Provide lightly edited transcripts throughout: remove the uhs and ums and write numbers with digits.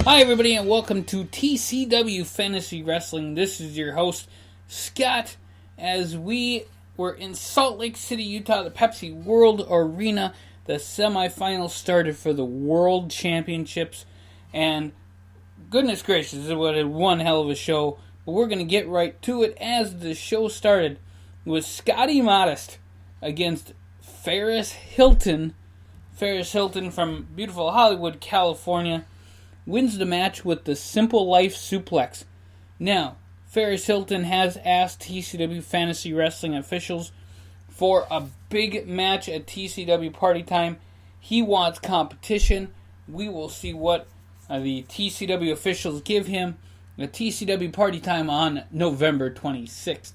Hi everybody and welcome to TCW Fantasy Wrestling. This is your host, Scott, as we were in Salt Lake City, Utah, the Pepsi World Arena. The semifinals started for the World Championships, and goodness gracious, it was one hell of a show. But we're going to get right to it as the show started with Scottie Modest against Ferris Hilton. Ferris Hilton from beautiful Hollywood, California, wins the match with the Simple Life Suplex. Now, Ferris Hilton has asked TCW Fantasy Wrestling officials for a big match at TCW Party Time. He wants competition. We will see what the TCW officials give him at TCW Party Time on November 26th.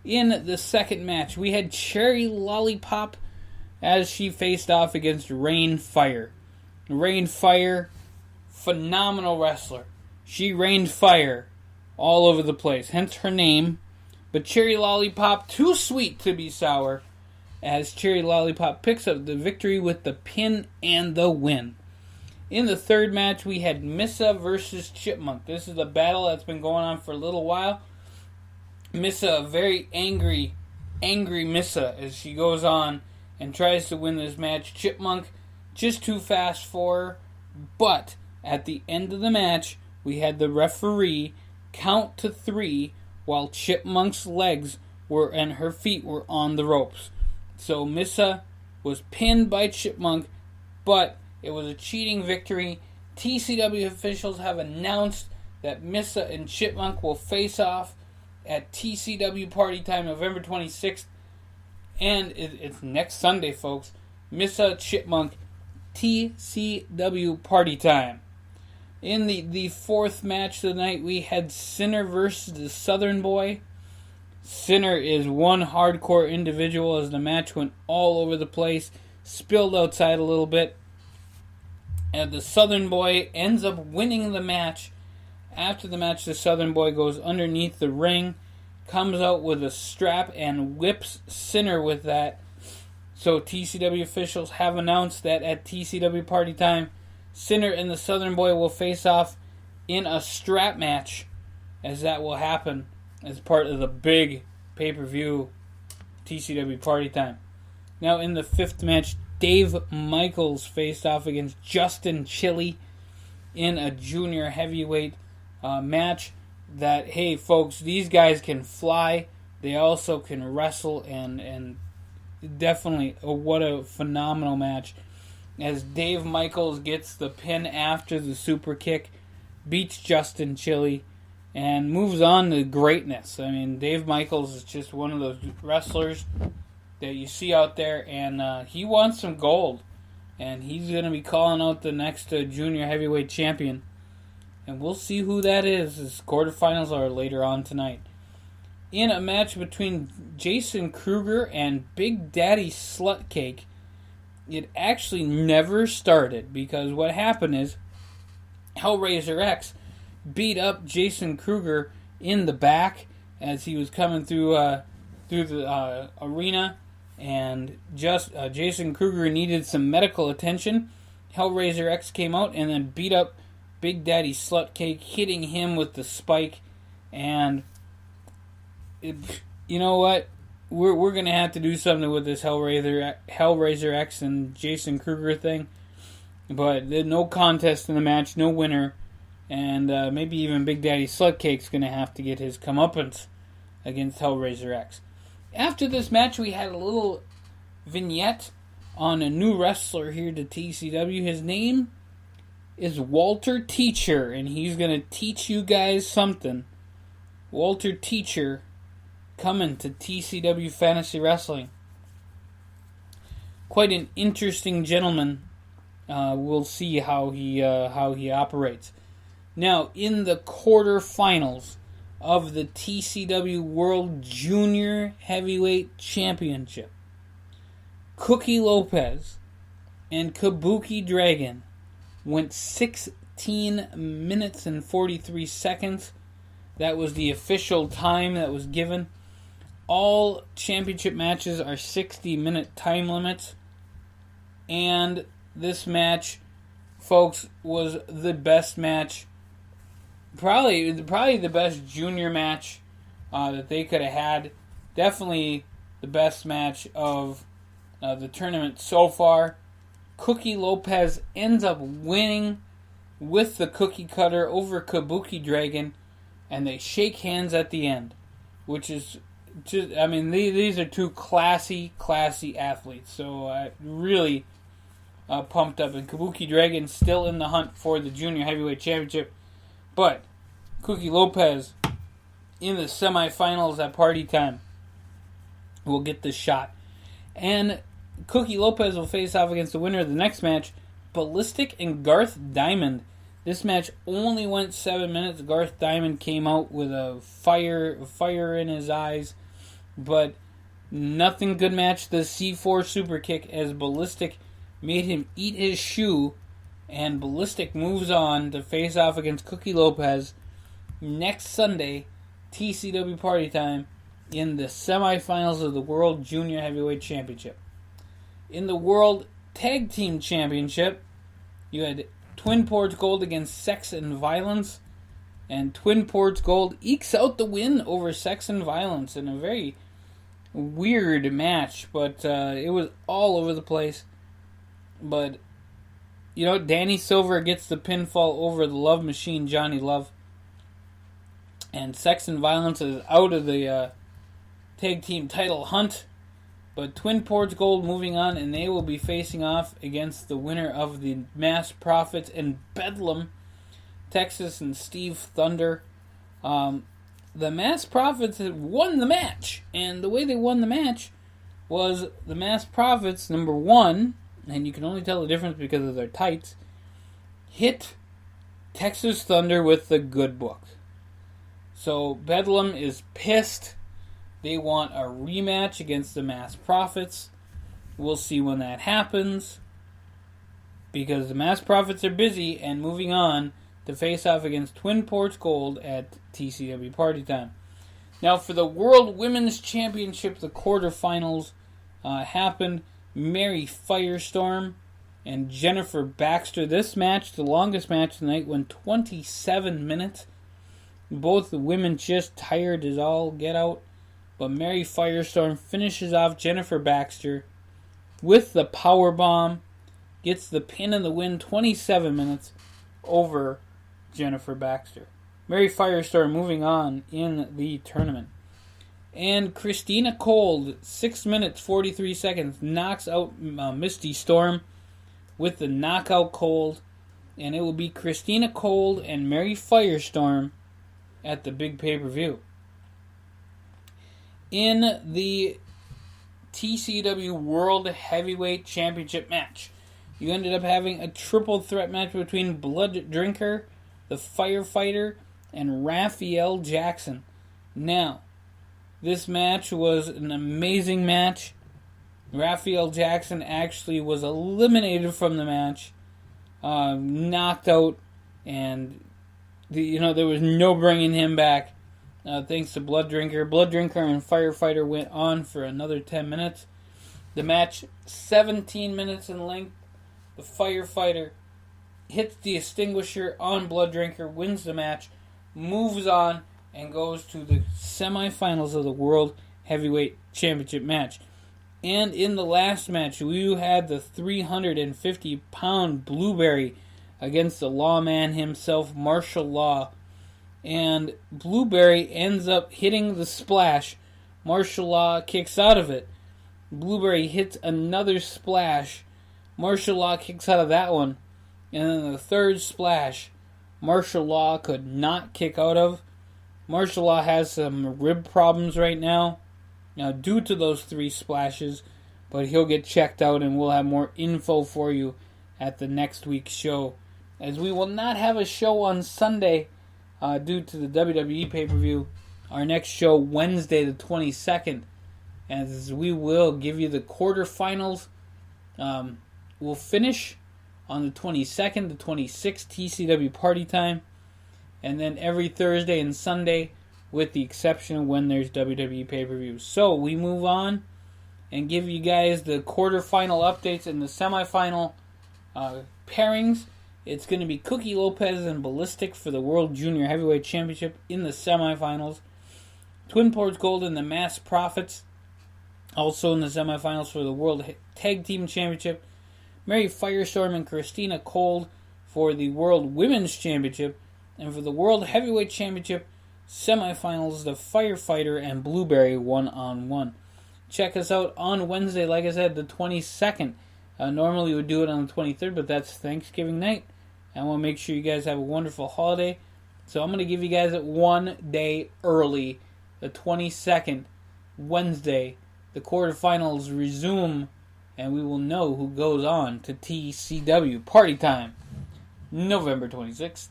In the second match, we had Cherry Lollipop as she faced off against Rain Fire. Rain Fire, phenomenal wrestler. She rained fire all over the place, hence her name. But Cherry Lollipop, too sweet to be sour, as Cherry Lollipop picks up the victory with the pin and the win. In the third match, we had Missa versus Chipmunk. This is a battle that's been going on for a little while. Missa, very angry Missa as she goes on and tries to win this match. Chipmunk, just too fast for her, but at the end of the match, we had the referee count to 3 while Chipmunk's legs were and her feet were on the ropes. So Missa was pinned by Chipmunk, but it was a cheating victory. TCW officials have announced that Missa and Chipmunk will face off at TCW Party Time November 26th. And it's next Sunday, folks. Missa, Chipmunk, TCW Party Time. In the fourth match of the night, we had Sinner versus the Southern Boy. Sinner is one hardcore individual as the match went all over the place, spilled outside a little bit. And the Southern Boy ends up winning the match. After the match, the Southern Boy goes underneath the ring, comes out with a strap, and whips Sinner with that. So TCW officials have announced that at TCW Party Time, Sinner and the Southern Boy will face off in a strap match, as that will happen as part of the big pay-per-view TCW Party Time. Now in the fifth match, Dave Michaels faced off against Justin Chili in a junior heavyweight match that, hey folks, these guys can fly, they also can wrestle, and definitely what a phenomenal match. As Dave Michaels gets the pin after the super kick, beats Justin Chili, and moves on to greatness. I mean, Dave Michaels is just one of those wrestlers that you see out there, and he wants some gold. And he's going to be calling out the next junior heavyweight champion. And we'll see who that is, as quarterfinals are later on tonight. In a match between Jason Kruger and Big Daddy Slutcake, it actually never started, because what happened is Hellraiser X beat up Jason Kruger in the back as he was coming through the arena, and Jason Kruger needed some medical attention. Hellraiser X came out and then beat up Big Daddy Slutcake, hitting him with the spike, and you know what? We're going to have to do something with this Hellraiser X and Jason Kruger thing. But there's no contest in the match, no winner. And maybe even Big Daddy Slutcake's going to have to get his comeuppance against Hellraiser X. After this match, we had a little vignette on a new wrestler here to TCW. His name is Walter Teacher, and he's going to teach you guys something. Walter Teacher, coming to TCW Fantasy Wrestling. Quite an interesting gentleman. We'll see how he operates. Now, in the quarterfinals of the TCW World Junior Heavyweight Championship, Cookie Lopez and Kabuki Dragon went 16 minutes and 43 seconds. That was the official time that was given. All championship matches are 60-minute time limits. And this match folks, was the best match. Probably the best junior match that they could have had. Definitely the best match of the tournament so far. Cookie Lopez ends up winning with the cookie cutter over Kabuki Dragon, and they shake hands at the end, which is just, I mean, these are two classy athletes. So really pumped up. And Kabuki Dragon still in the hunt for the Junior Heavyweight Championship. But Cookie Lopez in the semifinals at Party Time will get the shot. And Cookie Lopez will face off against the winner of the next match, Ballistic and Garth Diamond. This match only went 7 minutes. Garth Diamond came out with a fire in his eyes, but nothing good match. The C4 super kick as Ballistic made him eat his shoe, and Ballistic moves on to face off against Cookie Lopez next Sunday, TCW Party Time, in the semifinals of the World Junior Heavyweight Championship. In the World Tag Team Championship, you had Twin Ports Gold against Sex and Violence, and Twin Ports Gold ekes out the win over Sex and Violence in a very weird match, but it was all over the place. But, Danny Silver gets the pinfall over the Love Machine, Johnny Love, and Sex and Violence is out of the tag team title hunt. But Twin Ports Gold moving on, and they will be facing off against the winner of the Mass Profits and Bedlam, Texas and Steve Thunder. The Mass Profits had won the match, and the way they won the match was the Mass Profits, number one, and you can only tell the difference because of their tights, hit Texas Thunder with the good book. So Bedlam is pissed. They want a rematch against the Mass Profits. We'll see when that happens, because the Mass Profits are busy and moving on to face off against Twin Ports Gold at TCW Party Time. Now, for the World Women's Championship, the quarterfinals happened. Mary Firestorm and Jennifer Baxter. This match, the longest match tonight, went 27 minutes. Both the women just tired as all get out. But Mary Firestorm finishes off Jennifer Baxter with the powerbomb, gets the pin and the win, 27 minutes over Jennifer Baxter. Mary Firestorm moving on in the tournament. And Christina Cold, 6 minutes, 43 seconds, knocks out Misty Storm with the knockout Cold. And it will be Christina Cold and Mary Firestorm at the big pay-per-view. In the TCW World Heavyweight Championship match, you ended up having a triple threat match between Blood Drinker, the Firefighter, and Raphael Jackson. Now, this match was an amazing match. Raphael Jackson actually was eliminated from the match, knocked out, and there was no bringing him back. Thanks to Blood Drinker. Blood Drinker and Firefighter went on for another 10 minutes. The match, 17 minutes in length. The Firefighter hits the extinguisher on Blood Drinker, wins the match, moves on, and goes to the semifinals of the World Heavyweight Championship match. And in the last match, we had the 350-pound Blueberry against the lawman himself, Martial Law. And Blueberry ends up hitting the splash. Martial Law kicks out of it. Blueberry hits another splash. Martial Law kicks out of that one. And then the third splash, Martial Law could not kick out of. Martial Law has some rib problems right now due to those three splashes. But he'll get checked out, and we'll have more info for you at the next week's show. As we will not have a show on Sunday, due to the WWE pay-per-view. Our next show, Wednesday the 22nd, as we will give you the quarterfinals. We'll finish on the 22nd, the 26th, TCW Party Time, and then every Thursday and Sunday, with the exception of when there's WWE pay-per-view. So we move on and give you guys the quarterfinal updates and the semifinal pairings. It's going to be Cookie Lopez and Ballistic for the World Junior Heavyweight Championship in the semifinals. Twin Ports Gold and the Mass Profits also in the semifinals for the World Tag Team Championship. Mary Firestorm and Christina Cold for the World Women's Championship. And for the World Heavyweight Championship semifinals, the Firefighter and Blueberry 1-on-1. Check us out on Wednesday, like I said, the 22nd. Normally we would do it on the 23rd, but that's Thanksgiving night. I want to make sure you guys have a wonderful holiday. So I'm going to give you guys it 1 day early, the 22nd, Wednesday. The quarterfinals resume, and we will know who goes on to TCW. Party time, November 26th.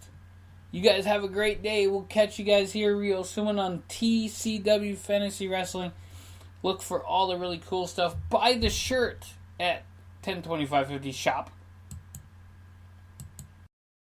You guys have a great day. We'll catch you guys here real soon on TCW Fantasy Wrestling. Look for all the really cool stuff. Buy the shirt at 102550 shop.